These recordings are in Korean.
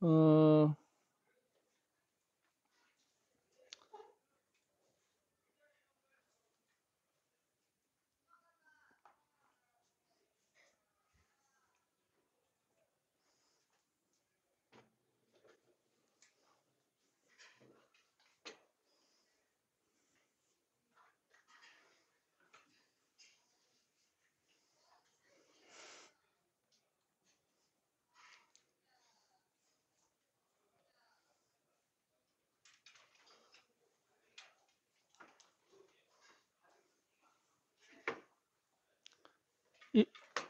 어,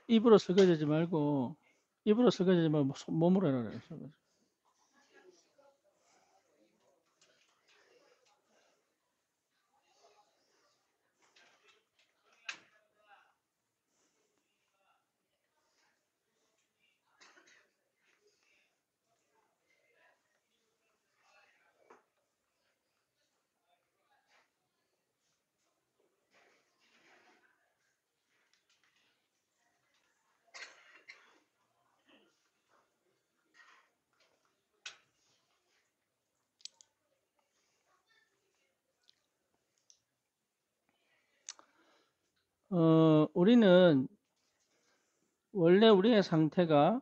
입으로 설거지하지 말고, 입으로 설거지하지 말고 몸으로 해라 그래요. 설거지. 우리는 원래 우리의 상태가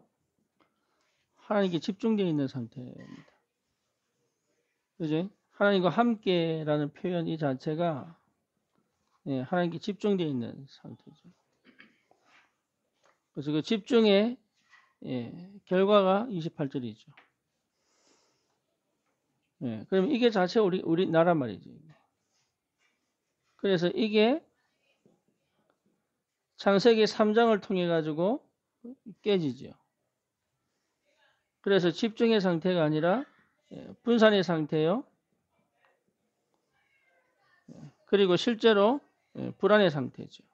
하나님께 집중되어 있는 상태입니다. 그죠? 하나님과 함께라는 표현 이 자체가 하나님께 집중되어 있는 상태죠. 그래서 그 집중의 결과가 28절이죠. 그럼 이게 자체 우리 나란 말이지. 그래서 이게 창세기 3장을 통해 가지고 깨지죠. 그래서 집중의 상태가 아니라 분산의 상태요. 그리고 실제로 불안의 상태죠.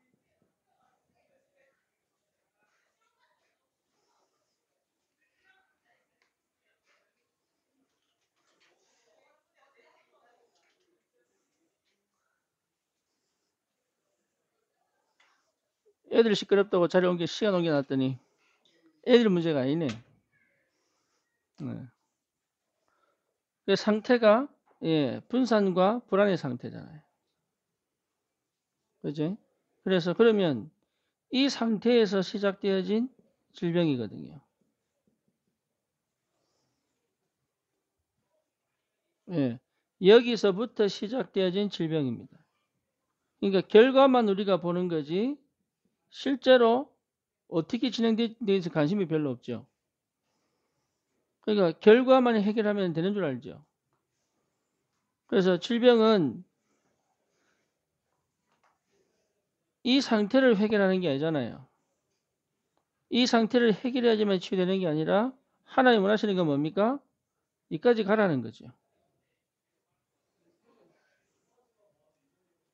애들 시끄럽다고 자리 시간 옮겨놨더니 애들 문제가 아니네. 그 상태가 분산과 불안의 상태잖아요. 그죠? 그래서 그러면 이 상태에서 시작되어진 질병이거든요. 여기서부터 시작되어진 질병입니다. 그러니까 결과만 우리가 보는 거지 실제로 어떻게 진행되는지 관심이 별로 없죠. 그러니까 결과만 해결하면 되는 줄 알죠. 그래서 질병은 이 상태를 해결하는 게 아니잖아요. 이 상태를 해결해야지만 치유되는 게 아니라 하나님 원하시는 건 뭡니까? 이까지 가라는 거죠.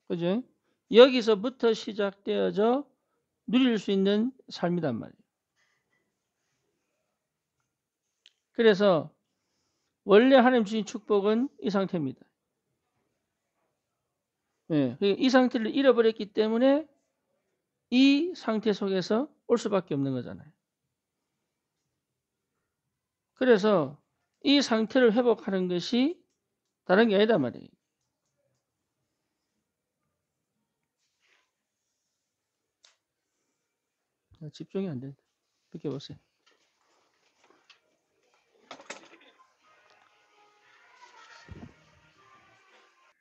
그죠? 여기서부터 시작되어져 누릴 수 있는 삶이란 말이에요. 그래서 원래 하나님 주신 축복은 이 상태입니다. 이 상태를 잃어버렸기 때문에 이 상태 속에서 올 수밖에 없는 거잖아요. 그래서 이 상태를 회복하는 것이 다른 게 아니다 말이에요. 집중이 안 된다. 비켜보세요.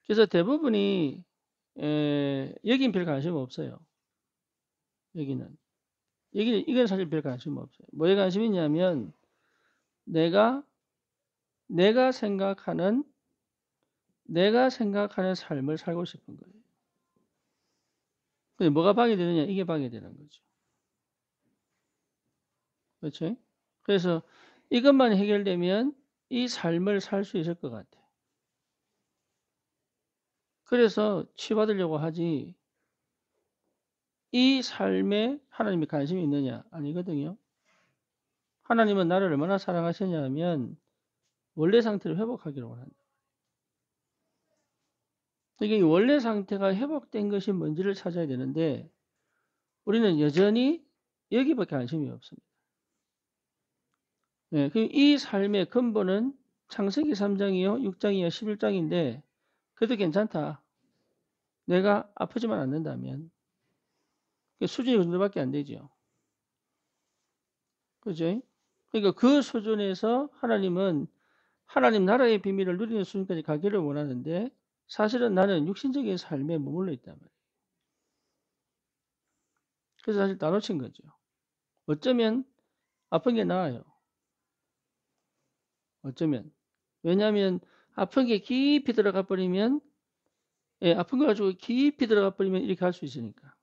그래서 대부분이 여긴 별 관심 없어요. 여기는 이건 사실 별 관심 없어요. 뭐에 관심이 있냐면 내가 생각하는 삶을 살고 싶은 거예요. 근데 뭐가 방해되느냐? 이게 방해되는 거죠. 그렇죠? 그래서 이것만 해결되면 이 삶을 살 수 있을 것 같아요. 그래서 치유받으려고 하지 이 삶에 하나님이 관심이 있느냐? 아니거든요. 하나님은 나를 얼마나 사랑하시냐면 원래 상태를 회복하기로 원한다. 이게 원래 상태가 회복된 것이 뭔지를 찾아야 되는데 우리는 여전히 여기밖에 관심이 없습니다. 예, 이 삶의 근본은 창세기 3장이요, 6장이요, 11장인데 그래도 괜찮다. 내가 아프지만 않는다면. 수준이 그 정도밖에 안 되죠. 그죠? 그러니까 그 수준에서 하나님은 하나님 나라의 비밀을 누리는 수준까지 가기를 원하는데 사실은 나는 육신적인 삶에 머물러 있단 말이에요. 그래서 사실 나눠친 거죠. 어쩌면 아픈 게 나아요. 어쩌면. 왜냐하면 아픈 게 깊이 들어가 버리면 예, 아픈 거 가지고 깊이 들어가 버리면 이렇게 할 수 있으니까.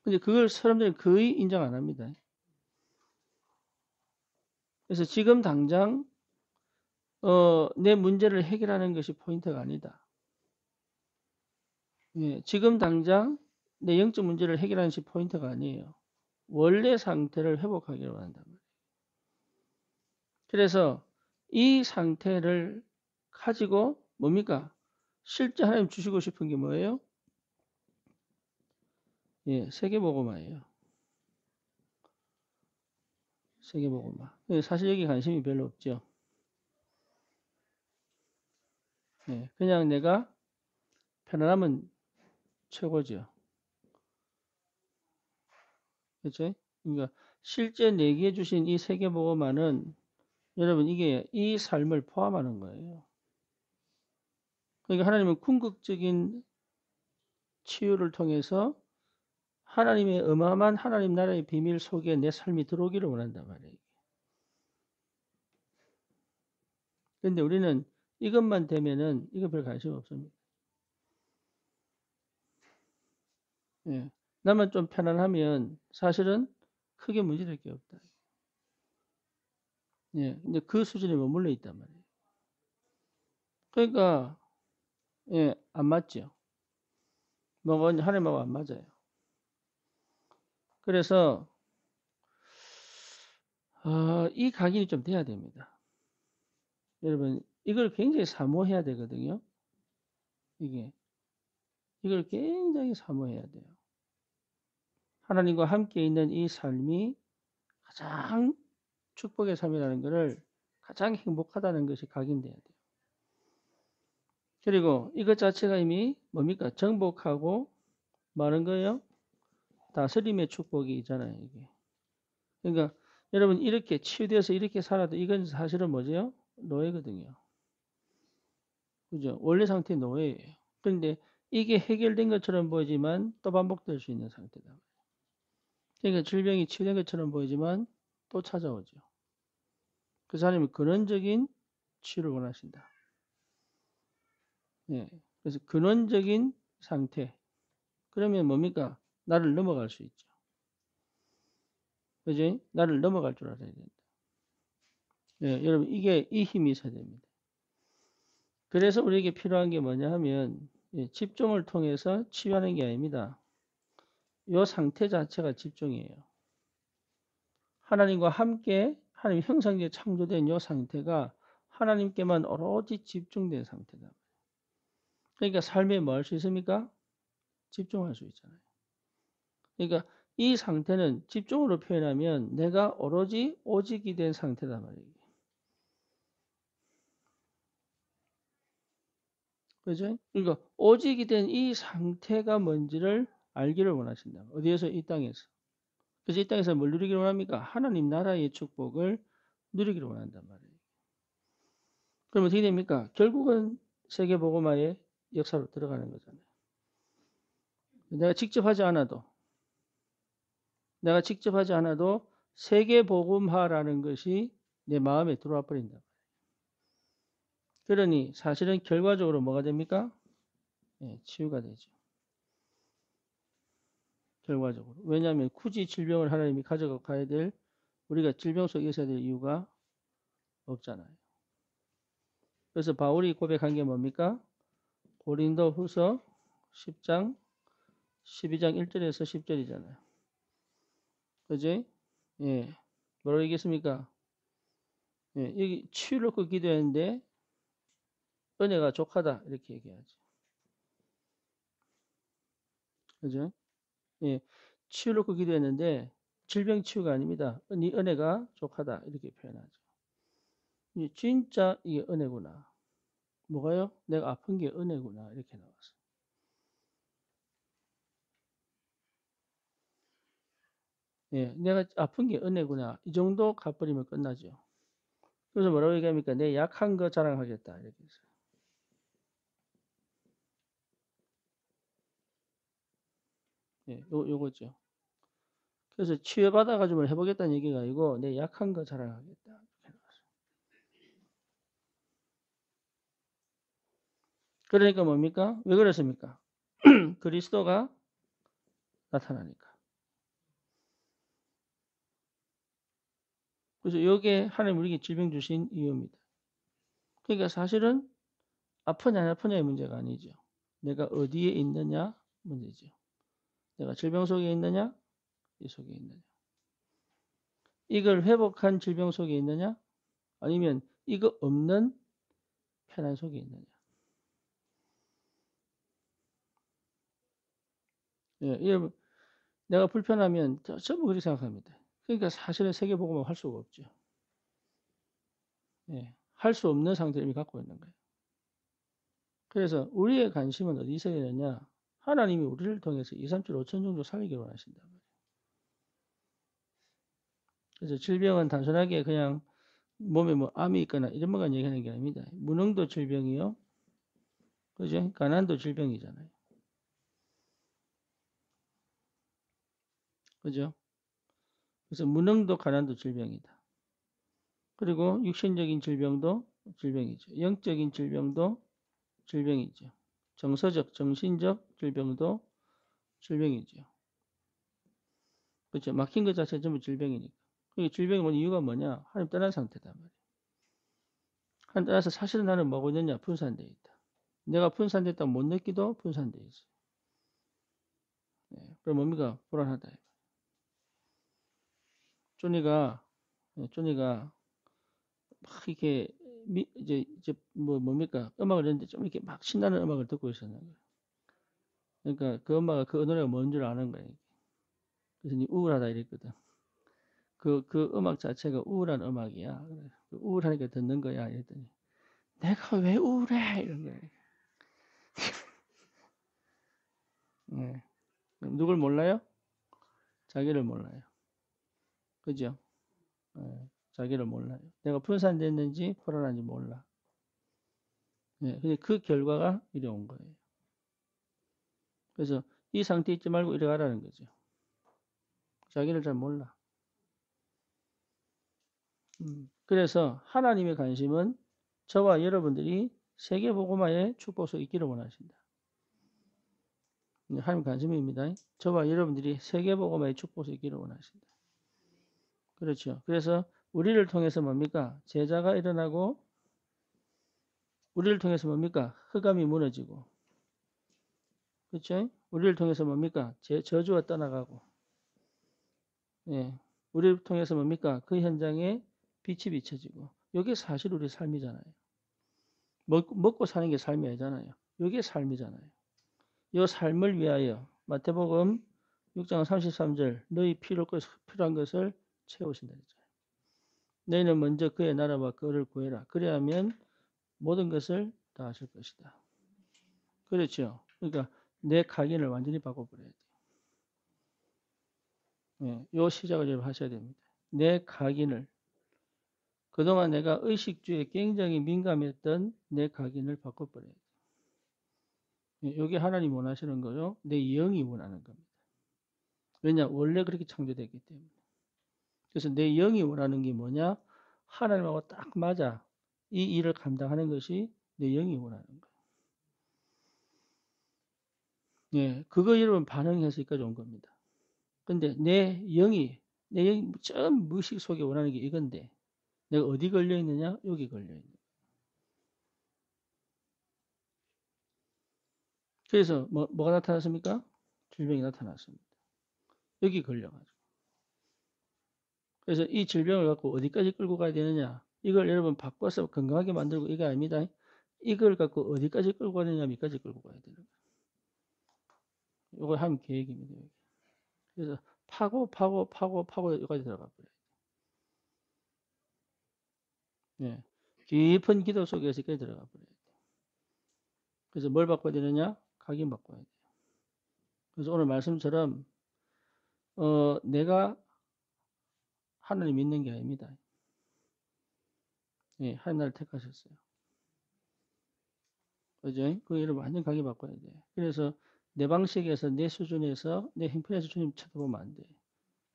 근데 그걸 사람들이 거의 인정 안 합니다. 그래서 지금 당장 내 문제를 해결하는 것이 포인트가 아니다. 예, 지금 당장 내 영적 문제를 해결하는 것이 포인트가 아니에요. 원래 상태를 회복하기를 원한단 말이에요. 그래서 이 상태를 가지고 뭡니까? 실제 하나님 주시고 싶은 게 뭐예요? 예, 세계복음화예요. 세계복음화. 사실 여기 관심이 별로 없죠. 예, 그냥 내가 편안하면 최고죠. 그렇죠? 그러니까 실제 내게 주신 이 세계복음화는 여러분 이게 이 삶을 포함하는 거예요. 그러니까 하나님은 궁극적인 치유를 통해서 하나님의 어마어마한 하나님 나라의 비밀 속에 내 삶이 들어오기를 원한단 말이에요. 그런데 우리는 이것만 되면은 이거 별 관심 없습니다. 예. 나만 좀 편안하면 사실은 크게 문제될 게 없다. 예. 근데 그 수준에 머물러 있단 말이에요. 그러니까 예, 안 맞죠. 뭐가 하나님하고 안 맞아요. 그래서 이 각인이 좀 돼야 됩니다. 여러분 이걸 굉장히 사모해야 되거든요. 이걸 굉장히 사모해야 돼요. 하나님과 함께 있는 이 삶이 가장 축복의 삶이라는 것을 가장 행복하다는 것이 각인돼야 돼요. 그리고 이것 자체가 이미 뭡니까? 정복하고 많은 거예요? 다스림의 축복이 있잖아요, 이게. 그러니까 여러분 이렇게 치유돼서 이렇게 살아도 이건 사실은 뭐죠? 노예거든요. 그죠? 원래 상태의 노예예요. 그런데 이게 해결된 것처럼 보이지만 또 반복될 수 있는 상태다. 그러니까 질병이 치유된 것처럼 보이지만 또 찾아오죠. 그 사람이 근원적인 치유를 원하신다. 예. 그래서 근원적인 상태. 그러면 뭡니까? 나를 넘어갈 수 있죠. 그지? 나를 넘어갈 줄 알아야 된다. 예, 여러분, 이게 이 힘이 있어야 됩니다. 그래서 우리에게 필요한 게 뭐냐 하면, 예, 집중을 통해서 치유하는 게 아닙니다. 이 상태 자체가 집중이에요. 하나님과 함께, 하나님 형상에 창조된 이 상태가 하나님께만 오로지 집중된 상태다. 그러니까 삶에 뭐 할 수 있습니까? 집중할 수 있잖아요. 그러니까 이 상태는 집중으로 표현하면 내가 오로지 오직이 된 상태단 말이에요. 그죠? 그러니까 오직이 된 이 상태가 뭔지를 알기를 원하신다. 어디에서? 이 땅에서. 그래서 이 땅에서 뭘 누리기를 원합니까? 하나님 나라의 축복을 누리기를 원한단 말이에요. 그럼 어떻게 됩니까? 결국은 세계복음화의 역사로 들어가는 거잖아요. 내가 직접 하지 않아도 세계복음화라는 것이 내 마음에 들어와 버린다. 그러니 사실은 결과적으로 뭐가 됩니까? 예, 치유가 되죠. 결과적으로. 왜냐하면 굳이 질병을 하나님이 가져가 가야 될, 우리가 질병 속에 있어야 될 이유가 없잖아요. 그래서 바울이 고백한 게 뭡니까? 고린도 후서 10장 12장 1절에서 10절이잖아요. 그지? 예. 뭐라고 얘기했습니까? 예, 여기 치유를 놓고 기도했는데 은혜가 족하다 이렇게 얘기하죠. 그죠? 예. 치유를 놓고 기도했는데 질병 치유가 아닙니다. 네 은혜가 족하다 이렇게 표현하죠. 진짜 이게 은혜구나. 뭐가요? 내가 아픈 게 은혜구나 이렇게 나왔어요. 예, 내가 아픈 게 은혜구나. 이 정도 갚버리면 끝나죠. 그래서 뭐라고 얘기합니까? 내 약한 거 자랑하겠다. 이렇게 했어요. 예, 요거죠. 그래서 치유받아가지고 해보겠다는 얘기가 아니고 내 약한 거 자랑하겠다. 그러니까 뭡니까? 왜 그랬습니까? 그리스도가 나타나니까. 그래서 이게 하나님 우리에게 질병 주신 이유입니다. 그러니까 사실은 아프냐 안 아프냐의 문제가 아니죠. 내가 어디에 있느냐 문제죠. 내가 질병 속에 있느냐 이 속에 있느냐. 이걸 회복한 질병 속에 있느냐 아니면 이거 없는 편안 속에 있느냐. 예, 내가 불편하면 전부 그렇게 생각합니다. 그러니까 사실은 세계복음을 할 수가 없죠. 예, 할 수 없는 상태를 이미 갖고 있는 거예요. 그래서 우리의 관심은 어디서 있느냐? 하나님이 우리를 통해서 2, 3주 5천 정도 살기를 원하신다. 그래서 질병은 단순하게 그냥 몸에 뭐 암이 있거나 이런 것만 얘기하는 게 아닙니다. 무능도 질병이요. 그죠? 가난도 질병이잖아요. 그죠? 그래서 무능도 가난도 질병이다. 그리고 육신적인 질병도 질병이죠. 영적인 질병도 질병이죠. 정서적, 정신적 질병도 질병이죠. 그렇죠. 막힌 것 자체가 전부 질병이니까. 그게 질병이 온 이유가 뭐냐? 하나님 떠난 상태단 말이에요. 하나님 떠나서 사실은 나는 뭐고 있느냐? 분산되어 있다. 내가 분산됐다고 못 느끼도 분산되어 있어. 네. 그럼 뭡니까? 불안하다. 쪼니가 막 이렇게 이제 뭡니까? 음악을 듣는데 좀 이렇게 막 신나는 음악을 듣고 있었는 거예요. 그러니까 그 엄마가 그 노래가 뭔 줄 아는 거예요. 그래서 니 우울하다 이랬거든. 그 음악 자체가 우울한 음악이야. 우울하니까 듣는 거야. 이랬더니 내가 왜 우울해? 이런 거예요. 네. 누굴 몰라요? 자기를 몰라요. 그죠? 네. 자기를 몰라요. 내가 분산됐는지 불안한지 몰라. 네. 근데 그 결과가 이래 온 거예요. 그래서 이 상태 있지 말고 이래 가라는 거죠. 자기를 잘 몰라. 그래서 하나님의 관심은 저와 여러분들이 세계복음화의 축복을 있기를 원하신다. 하나님 관심입니다. 저와 여러분들이 세계복음화의 축복을 있기를 원하신다. 그렇죠. 그래서 우리를 통해서 뭡니까? 제자가 일어나고 우리를 통해서 뭡니까? 흑암이 무너지고 그렇죠? 우리를 통해서 뭡니까? 저주가 떠나가고 예. 우리를 통해서 뭡니까? 그 현장에 빛이 비춰지고 이게 사실 우리 삶이잖아요. 먹고 사는 게 삶이 아니잖아요. 이게 삶이잖아요. 이 삶을 위하여 마태복음 6장 33절 너희 필요한 것을 채우신다 했잖아요. 너희는 먼저 그의 나라와 그를 구해라. 그래야면 모든 것을 다 하실 것이다. 그렇죠. 그러니까 내 각인을 완전히 바꿔버려야 돼요. 예, 요 시작을 좀 하셔야 됩니다. 내 각인을 그동안 내가 의식주에 굉장히 민감했던 내 각인을 바꿔버려야 돼요. 이게 하나님 원하시는 거요. 내 영이 원하는 겁니다. 왜냐? 원래 그렇게 창조됐기 때문에. 그래서 내 영이 원하는 게 뭐냐? 하나님하고 딱 맞아. 이 일을 감당하는 것이 내 영이 원하는 거예요. 예, 그거 여러분 반응해서 여기까지 온 겁니다. 근데 내 영이 전 무의식 속에 원하는 게 이건데, 내가 어디 걸려 있느냐? 여기 걸려 있는. 그래서 뭐가 나타났습니까? 질병이 나타났습니다. 여기 걸려가지고. 그래서 이 질병을 갖고 어디까지 끌고 가야 되느냐? 이걸 여러분 바꿔서 건강하게 만들고 이게 아닙니다. 이걸 갖고 어디까지 끌고 가느냐? 밑까지 끌고 가야 되는 거예요. 이걸 하면 계획입니다. 그래서 파고 여기까지 들어가 버려요. 예. 깊은 기도 속에서 여기까지 들어가 버려요. 그래서 뭘 바꿔야 되느냐? 각인 바꿔야 돼요. 그래서 오늘 말씀처럼 내가 하나님 믿는 게 아닙니다. 예, 하나님 나를 택하셨어요. 그죠? 그 여러분 완전 각인 바꿔야 돼요. 그래서 내 방식에서 내 수준에서 내 형편에서 주님 쳐다보면 안 돼.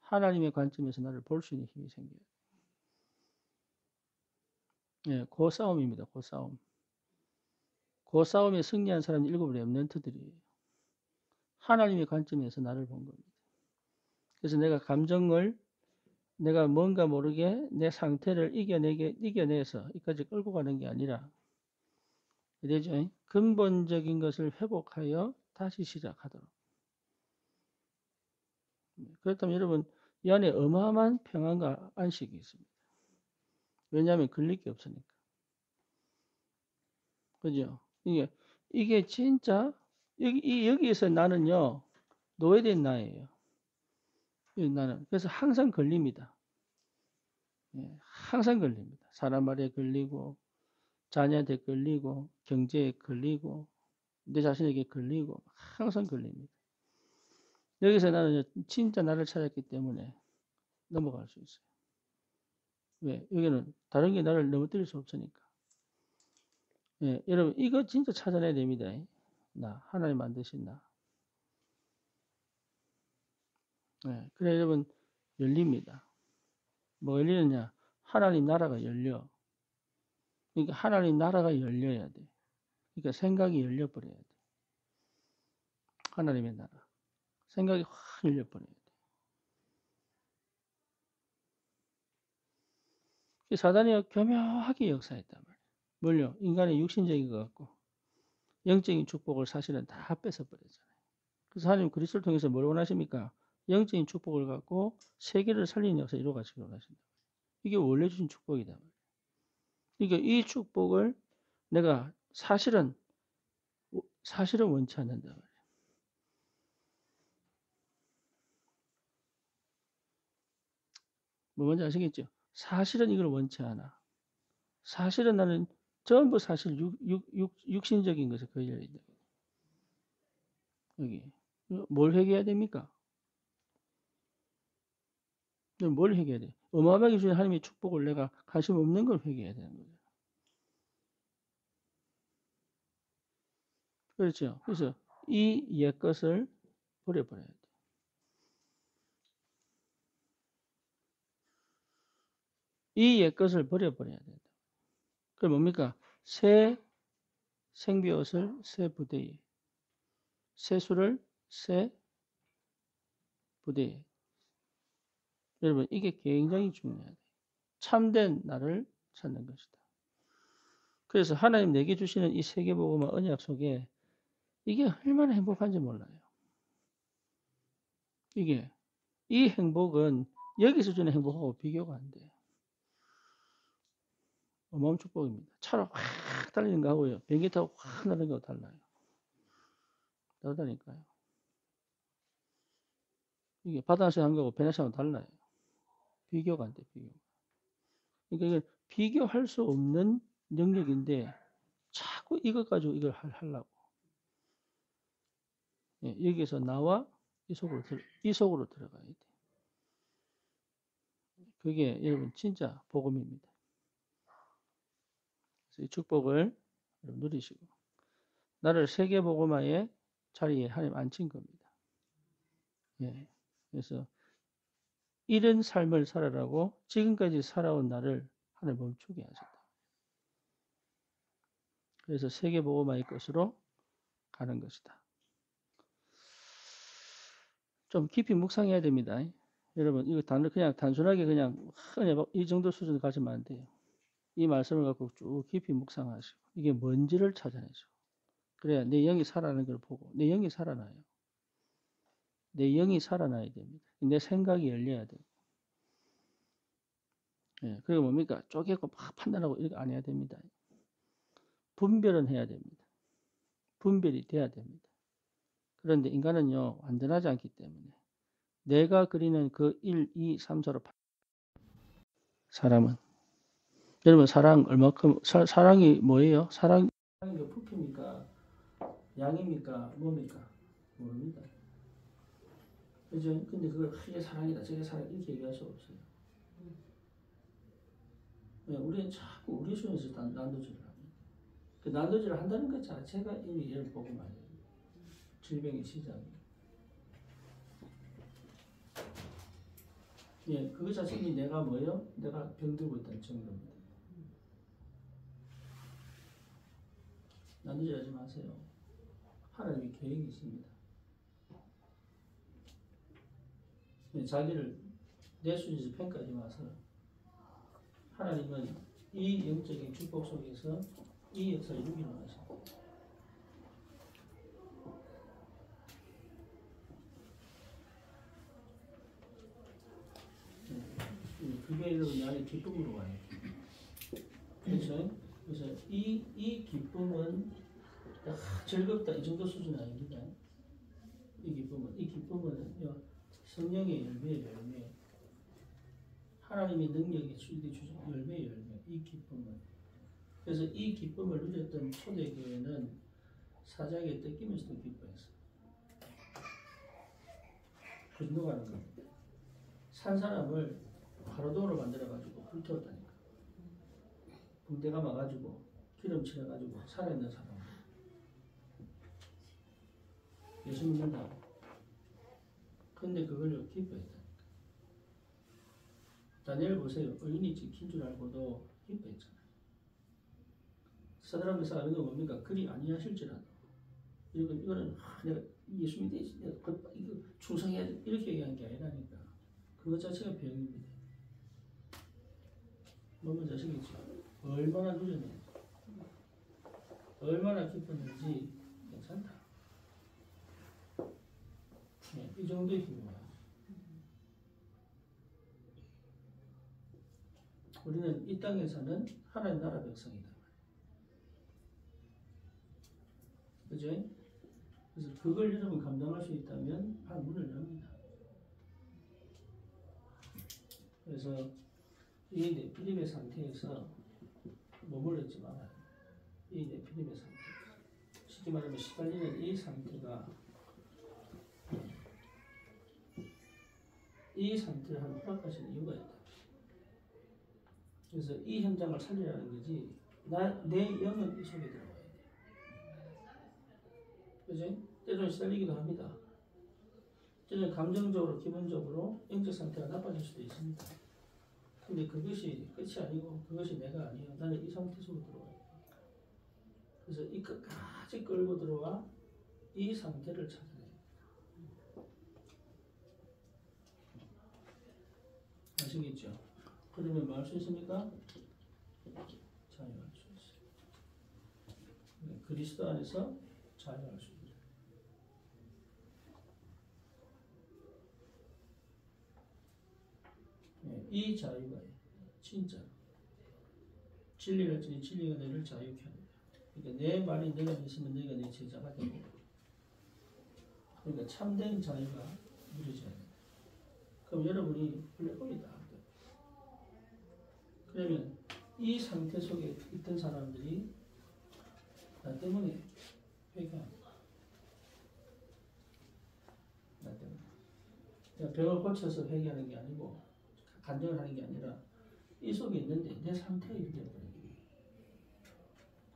하나님의 관점에서 나를 볼 수 있는 힘이 생겨요. 예, 그 싸움입니다. 그 싸움. 그 싸움에 승리한 사람이 7 렘넌트들이에요. 하나님의 관점에서 나를 본 겁니다. 그래서 내가 감정을 내가 뭔가 모르게 내 상태를 이겨내서 여기까지 끌고 가는 게 아니라 되죠? 근본적인 것을 회복하여 다시 시작하도록. 그렇다면 여러분 이 안에 어마어마한 평안과 안식이 있습니다. 왜냐하면 걸릴 게 없으니까. 그죠? 이게 진짜 여기에서 나는요 노예된 나예요. 나는 그래서 항상 걸립니다. 예, 항상 걸립니다. 사람 말에 걸리고 자녀한테 걸리고 경제에 걸리고 내 자신에게 걸리고 항상 걸립니다. 여기서 나는 진짜 나를 찾았기 때문에 넘어갈 수 있어요. 왜? 여기는 다른 게 나를 넘어뜨릴 수 없으니까. 예, 여러분 이거 진짜 찾아내야 됩니다. 나 하나님 만드신 나. 예, 그래 여러분 열립니다. 뭐 열리느냐? 하나님 나라가 열려. 그러니까 하나님 나라가 열려야 돼. 그러니까 생각이 열려버려야 돼. 하나님의 나라. 생각이 확 열려버려야 돼. 사단이 교묘하게 역사했단 말이에요. 뭘요? 인간의 육신적인 것 같고 영적인 축복을 사실은 다 뺏어버렸잖아요. 그래서 하나님 그리스도를 통해서 뭘 원하십니까? 영적인 축복을 갖고 세계를 살리는 역사를 이루어가시기를 원하신다. 이게 원래 주신 축복이다. 그러니까 이 축복을 내가 사실은 원치 않는다. 뭐 뭔지 아시겠죠? 사실은 이걸 원치 않아. 사실은 나는 전부 사실 육신적인 것에 걸려 있다. 여기 뭘 회개해야 됩니까? 뭘 회개해야 돼? 어마어마하게 주신 하나님의 축복을 내가 관심 없는 걸 회개해야 되는 거죠. 그렇죠. 그래서 이 옛 것을 버려버려야 돼. 이 옛 것을 버려버려야 된다. 그럼 뭡니까? 새 생비옷을 새 부대에, 새수를 새 부대에. 여러분 이게 굉장히 중요해요. 참된 나를 찾는 것이다. 그래서 하나님 내게 주시는 이 세계복음과 언약 속에 이게 얼마나 행복한지 몰라요. 이게 이 행복은 여기서 주는 행복하고 비교가 안 돼요. 어마어마한 축복입니다. 차로 확 달리는 거하고요. 비행기 타고 확 나는 거하고 달라요. 다르다니까요. 이게 바다에서 한 거하고 배에서 하면 달라요. 비교가 안 돼, 비교. 그러니까 이걸 비교할 수 없는 영역인데 자꾸 이것 가지고 이걸 하려고. 예, 여기서 나와 이 속으로 들어가야 돼. 그게 여러분 진짜 복음입니다. 그래서 이 축복을 여러분 누리시고 나를 세계 복음화의 자리에 하나님 앉힌 겁니다. 예, 그래서 이런 삶을 살아라고 지금까지 살아온 나를 하나님 멈추게 하셨다. 그래서 세계 복음화의 것으로 가는 것이다. 좀 깊이 묵상해야 됩니다. 여러분 이거 그냥 단순하게 그냥 이 정도 수준으로 가지면 안 돼요. 이 말씀을 갖고 쭉 깊이 묵상하시고 이게 뭔지를 찾아내죠. 그래야 내 영이 살아나는 걸 보고 내 영이 살아나요. 내 영이 살아나야 됩니다. 내 생각이 열려야 돼요. 예, 그리고 뭡니까? 쪼개고 막 판단하고 이렇게 안 해야 됩니다. 분별은 해야 됩니다. 분별이 돼야 됩니다. 그런데 인간은요 완전하지 않기 때문에 내가 그리는 그 1, 2, 3, 4로 사람은. 여러분 사랑 얼마큼 사랑이 뭐예요? 사랑이 부피입니까? 양입니까? 뭡니까? 모릅니다. 그죠? 근데 그걸 이게 사랑이다 저게 사랑 이렇게 얘기할 수 없어요. 우리는 자꾸 우리 수준에서 난도질을 합니다. 그 난도질을 한다는 것 자체가 이미 얘를 보고 말이에요. 질병의 시작이에요. 예, 그것 자체가 내가 뭐예요? 내가 병들고 있다는 증거입니다. 난도질 하지 마세요. 하나님의 계획이 있습니다. 자기를 내 수준에서 평가하지 마세요. 하나님은 이 영적인 축복 속에서 이 역사를 이루기를 원하십니다. 그게 여러분 안에 기쁨으로 와요. 그렇죠? 그래서 이 기쁨은 즐겁다 이 정도 수준 아닙니다. 이 기쁨은 성령의 열매 하나님의 능력이 주신 열매 이 기쁨은. 그래서 이 기쁨을 누렸던 초대교회는 사자에게 뜯기면서도 기뻐했어. 분노하는 겁니다. 산 사람을 가로등으로 만들어가지고 불태웠다니까. 붕대가 막아주고 기름 칠해가지고 살아있는 사람 예수 믿는다고. 근데 그걸 기뻐했다니까. 다니엘 보세요. 의인이 지킨 줄 알고도 기뻐했잖아요. 사드락메삭 아벤노가 뭡니까? 그리 아니하실지라도 이거는 내가 예수 믿지 이거 충성해야 돼 이렇게 얘기한 게 아니라니까. 그것 자체가 병입니다. 뭔지 아시겠죠? 얼마나 누렸는지 얼마나 기뻤는지 괜찮다. 네, 이 정도의 기쁨이야. 우리는 이 땅에서는 하나님 나라 백성이다. 그죠? 그래서 그걸 여러분 감당할 수 있다면 문을 엽니다. 그래서 이 네피림의 상태에서 머물렀지 말아요. 이 네피림의 상태. 쉽게 말하면 시달리는 이 상태가 이 상태를 하는 허락하시는 이유가 있다. 그래서 이 현장을 살리라는 거지 내 영은 이 속에 들어가야 돼. 그죠? 때로는 시달리기도 합니다. 때로는 감정적으로 기본적으로 영적 상태가 나빠질 수도 있습니다. 근데 그것이 끝이 아니고 그것이 내가 아니에요. 나는 이 상태 속으로 들어와요. 그래서 이 끝까지 끌고 들어와 이 상태를 찾아내요. 아시겠죠? 그러면 뭐 할 수 있습니까? 자유할 수 있어요. 그리스도 안에서 자유할 수 있어요. 이 자유가 진짜 진리를 지니 진리가 너를 자유케 합니다. 그러니까 내 말이 내가 있으면 내가 내 제자가 되고 그러니까 참된 자유가 누려져야 된다. 그럼 여러분이 블랙홀이다. 그러면 이 상태 속에 있던 사람들이 나 때문에 회개합니다. 나 때문에. 그러니까 병을 고쳐서 회개하는 게 아니고 간증을 하는 게 아니라 이 속에 있는데 내 상태에 이르게 버려요.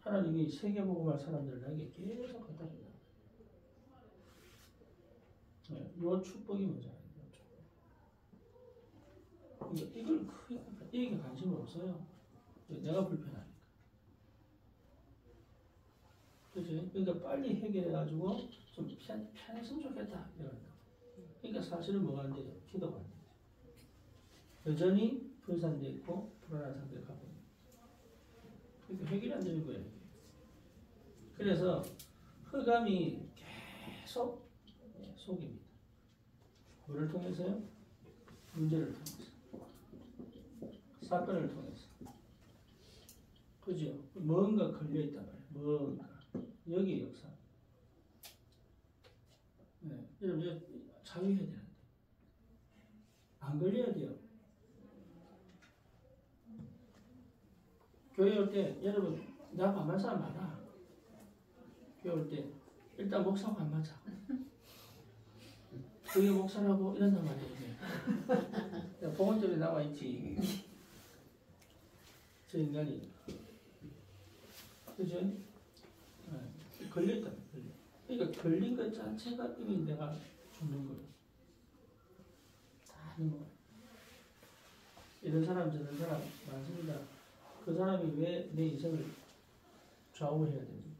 하나님이 세계복음할 사람들을 나에게 계속 갖다 준다. 이 축복이 뭐잖아요. 그러니까 이걸 이게 관심 없어요. 내가 불편하니까. 그렇죠? 그러니까 빨리 해결해가지고 좀 편했으면 좋겠다. 그러니까 사실은 뭐가 안 돼요? 기도가 안 돼요. 여전히 분산되어 있고 불안한 상태를 갖고 있는 거예요. 그러니까 해결이 안 되는 거예요. 그래서 흑암이 계속 속입니다. 뭐를 통해서요? 문제를 통해서. 사건을 통해서. 그죠? 뭔가 걸려있단 말이에요. 뭔가. 여기에 역사. 여러분, 자유해야 되는데. 안 걸려야 돼요. 교회 올 때 여러분 나 만날 사람 많아. 교회 올 때 일단 목사하고 안 맞아. 그게 목사라고 이런단 말이에요. 보건절에 나와 있지. 저 인간이. 그죠? 걸렸다. 그러니까 걸린 것 자체가 이미 내가 죽는 거예요. 다 하는 거예요. 이런 사람 저런 사람 많습니다. 그 사람이 왜 내 인생을 좌우해야 됩니까?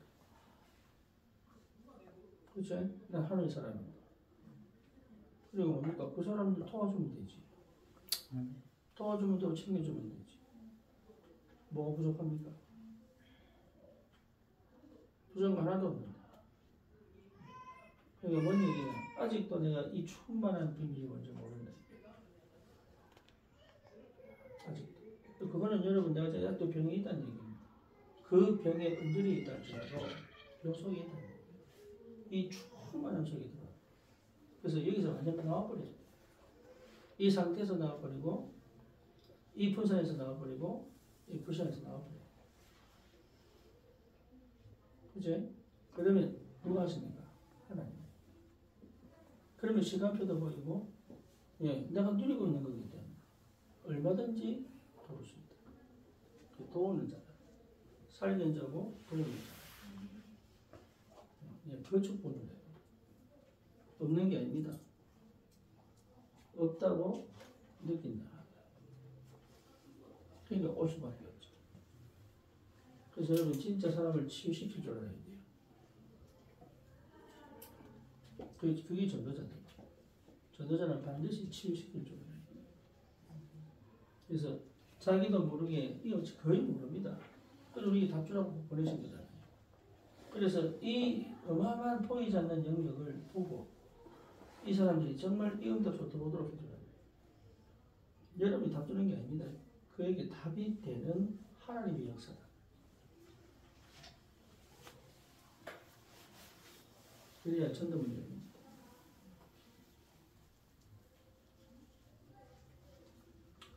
그렇죠? 난 하늘 사람입니다. 그리고 뭡니까? 그 사람들 도와주면 되지. 도와주면 되고 챙겨주면 되지. 뭐가 부족합니까? 부족한 거 하나도 없는데. 그러니까 뭔 얘기냐? 아직도 내가 이 충만한 비밀이 뭔지 모른다. 아직도. 그거는 여러분 내가 아직도 병이 있다는 얘기입니다. 그 병에 은들이 있다 할지라도 병 속에 있다는 얘기예요. 이 충만한 속에 들어. 그래서 여기서 완전 나와버려요. 이 상태에서 나와버리고 이 분산에서 나와버리고 이 불산에서 나와버려요. 그죠? 그러면 누가 하십니까? 하나님. 그러면 시간표도 보이고 예, 내가 누리고 있는 거기 때문에 얼마든지 도울 수 있다. 도우는 자다. 살는 자고 도우는 자다. 예, 그 축복을 해요. 없는 게 아닙니다. 없다고 느낀다. 그러니까 올 수밖에 없죠. 그래서 여러분 진짜 사람을 치유시킬 줄 알아야 돼요. 그게 전도자다. 전도자는 반드시 치유시킬 줄 알아야 돼요. 그래서 자기도 모르게 이거 거의 모릅니다. 그래서 우리 답주라고 보내신 거잖아요. 그래서 이 어마어마한 보이지 않는 영역을 보고 이 사람들이 정말 이 응답소 들어오도록 해줘야 돼요. 여러분이 답주는 게 아닙니다. 그에게 답이 되는 하나님의 역사다. 그래야 천도문이 됩니다.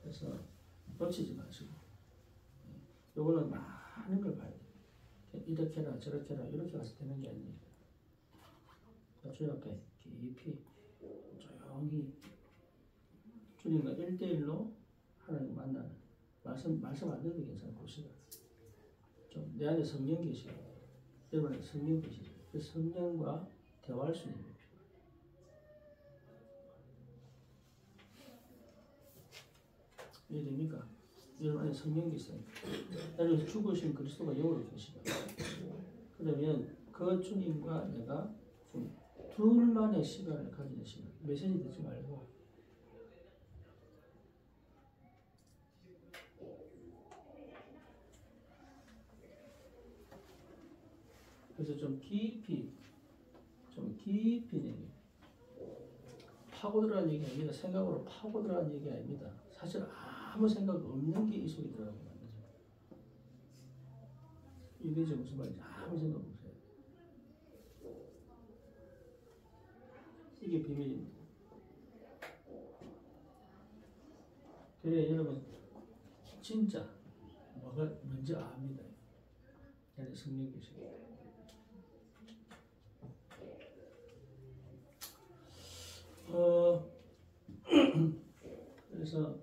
그래서 놓치지 마시고 요거는 많은 걸 봐야 돼요. 이렇게 해라 저렇게 해라 이렇게 가서 되는 게 아니에요. 주님께 깊이 조용히 주님과 1대1로 하나님 만나는 말씀 안 들어도 괜찮고 시간 좀 내 안에 성령 계시고 여러분 안에 성령 계시죠. 그 성령과 대화할 수 있는 게 필요해요. 이해됩니까? 여러분 안에 성령 계시니까 여러분 죽으신 그리스도가 영으로 계시다. 그러면 그 주님과 내가 좀 둘만의 시간을 가지는 시간. 메시지 듣지 말고 그래서 좀 깊이 내게 파고 들어가는 얘기 아닙니다. 생각으로 파고 들어가는 얘기 아닙니다. 사실 아무 생각 없는 게 이 속에 들어가면 안 되죠. 이게 무슨 말인지 아무 생각 없어요. 이게 비밀입니다. 그래 여러분 진짜 뭐가 뭔지 압니다. 안에 성령 계시고. 그래서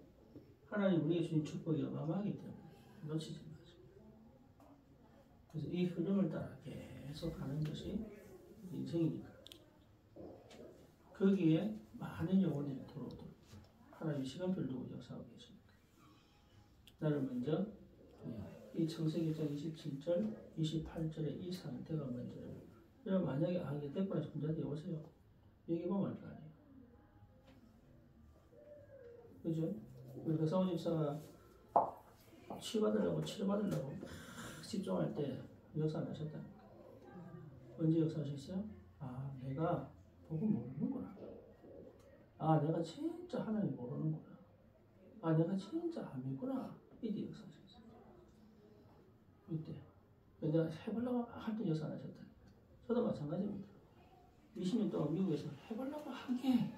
하나님 우리에게 주신 축복이 어마어마하기 때문에 놓치지 마세요. 그래서 이 흐름을 따라 계속 가는 것이 인생이니까 거기에 많은 영혼들이 들어오도록 하나님 시간표를 두고 역사하고 계십니다. 나를 먼저 이 창세기 1장 27절 28절의 이 상태가 먼저를 여러분 만약에 이게 됐고 나서 혼자한테 오세요. 얘기해보면 알 거 아니에요. 그죠? 우리 백상호 집사가 치료받으려고 집중할 때 역사 안 하셨다니까. 언제 역사하셨어요? 아, 내가 보고 모르는구나. 아, 내가 진짜 하나님 모르는구나. 아, 내가 진짜 안 믿구나. 이때 역사하셨어요. 이때. 내가 해보려고 할 때 역사 안 하셨다니까. 저도 마찬가지입니다. 20년 동안 미국에서 해보려고 한 게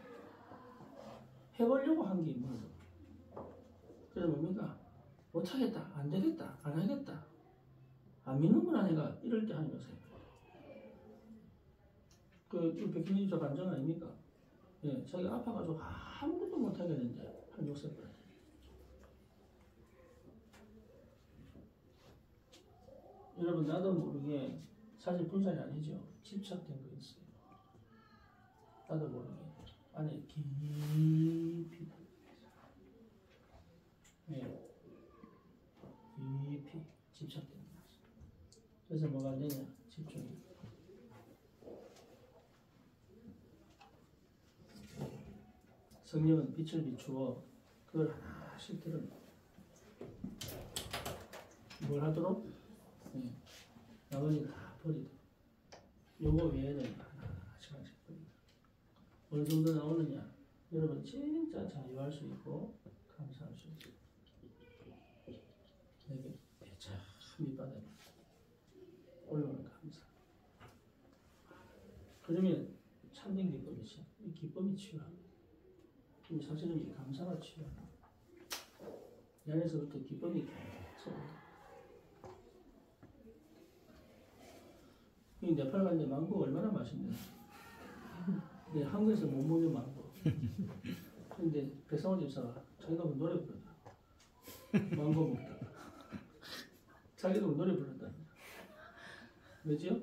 해보려고 한 게 뭐예요? 그래서 뭡니까? 못하겠다, 안 되겠다, 안 하겠다, 안 믿는구나 내가 이럴 때 하는 거세요. 그 백신인자 반장 아닙니까? 예, 자기가 아파가지고 아무것도 못하겠는데 한 6세 때. 여러분 나도 모르게 사실 분산이 아니죠. 집착된 거 있어요. 나도 모르게 안에 깊이 깊이 집착된 거 있어요. 그래서 뭐가 안 되냐? 집중이. 성령은 빛을 비추어 그걸 하나씩 드러내. 뭘 하도록? 나머지 다 버리도록. 요거 외에는 하나씩 버리도록. 어느 정도 나오느냐? 여러분 진짜 자유할 수 있고 감사할 수 있고 내게 참 밑바닥에 올라오는 감사. 그러면 참된 기쁨이죠. 이 기쁨이 치유합니다. 사실은 이 감사가 치유합니다. 이 안에서부터 기쁨이 계속 옵니다. 이 네팔 갔는데 망고 얼마나 맛있네. 네, 한국에서 못 먹는 망고. 근데 배상호 집사가 자기가 뭐 노래 부르다. 망고 먹다가. 자기도 뭐 노래 부른다. 왜죠?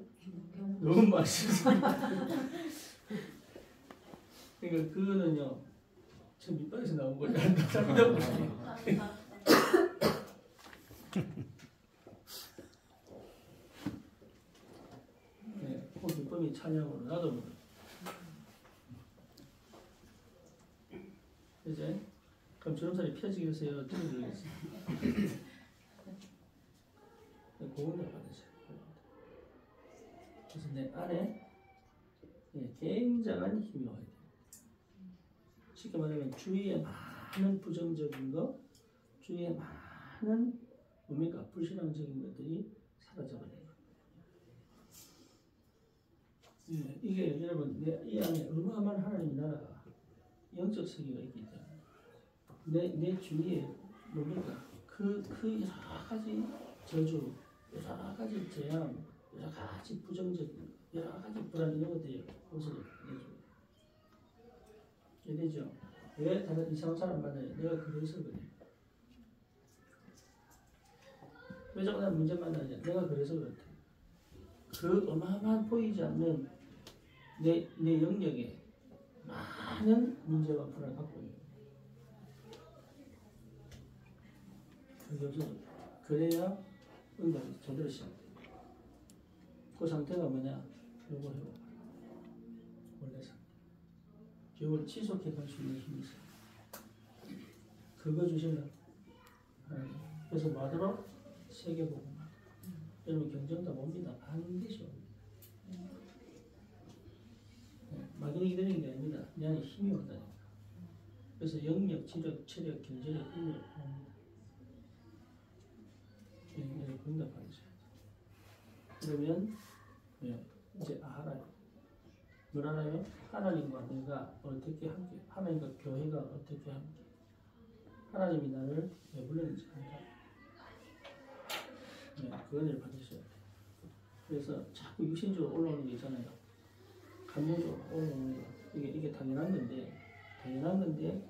너무 맛있어. 그러니까 그거는요, 저 밑바닥에서 나온 거지. 네, 그 기쁨이 찬양으로 나도 모르. 이제 그럼 주름살이 펴지게 해서요, 들어드리겠습니다. 고운을 받으세요. 그래서 내 안에 굉장한 힘이 와야 돼요. 쉽게 말하면 주위에 많은 부정적인 거, 주위에 많은 뭡니까? 불신앙적인 것들이 사라져버려요. 이게 여러분 이 안에 어마어마한 하나님의 나라가 영적 세계가 있기 때문에 내 주위에 뭡니까? 그 여러 가지 저주, 여러 가지 재앙, 여러 가지 부정적인 거, 여러 가지 불안 이런 것들이 옷을 내줘요. 이해되죠? 왜 다른 이상한 사람 만나요? 내가 그래서 그래. 왜 자꾸 난 문제 만나냐? 내가 그래서 그렇대. 그 어마어마한 보이지 않는 내 영역에 많은 문제와 불안을 갖고 있는 그게 없어져. 그래야 응답이 제대로 시작돼요. 그 상태가 뭐냐? 요거 해요. 원래 상태. 이걸 지속해 갈 수 있는 힘이 있어요. 그거 주실래요? 그래서 뭐하도록? 세계복음화. 여러분 경쟁도 옵니다. 반드시 옵니다. 막연히 기다리는 게 아닙니다. 내 안에 힘이 온다니까. 그래서 영역, 지력, 체력, 경제력, 힘을 옵니다. 여러분 응답하셔야 돼요. 그러면 이제 알아요. 뭘 알아요? 하나님과 내가 어떻게 함께, 하나님과 교회가 어떻게 함께, 하나님이 나를 왜 불렀는지 안다. 그 은혜를 받으셔야 돼요. 그래서 자꾸 육신적으로 올라오는 게 있잖아요. 감정적으로 올라오는 거. 이게 당연한 건데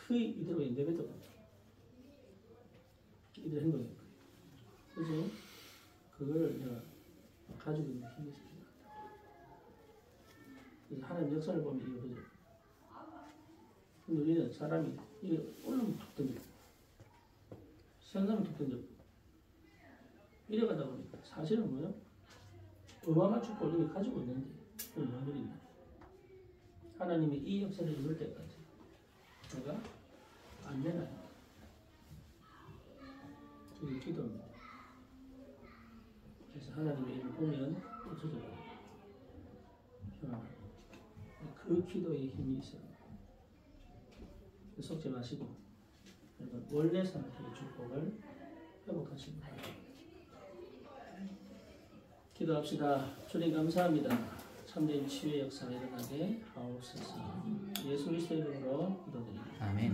거의 이대로 내뱉어 버려요. 이대로 행동해 버려요. 그래서 그거를 내가 가지고 있는 힘이 있어요. 그래서 하나님 역사를 보면 이게 그죠. 근데 우리는 사람이 이게 올라오면 툭 던져. 생각하면 툭 던져. 이래가다 보니까 사실은 뭐예요? 어마어마한 축복을 이미 가지고 있는데 그걸 못 누린다. 하나님이 이 역사를 이룰 때까지 내가 안 되나요? 그게 기도입니다. 그래서 하나님의 일을 보면 어쩌죠? 그 기도의 힘이 있어요. 속지 마시고 여러분 원래 상태의 축복을 회복하시기 바랍니다. 기도합시다. 주님 감사합니다. 참된 치유의 역사가 일어나게 하옵소서. 예수 그리스도의 이름으로 기도드립니다. 아멘.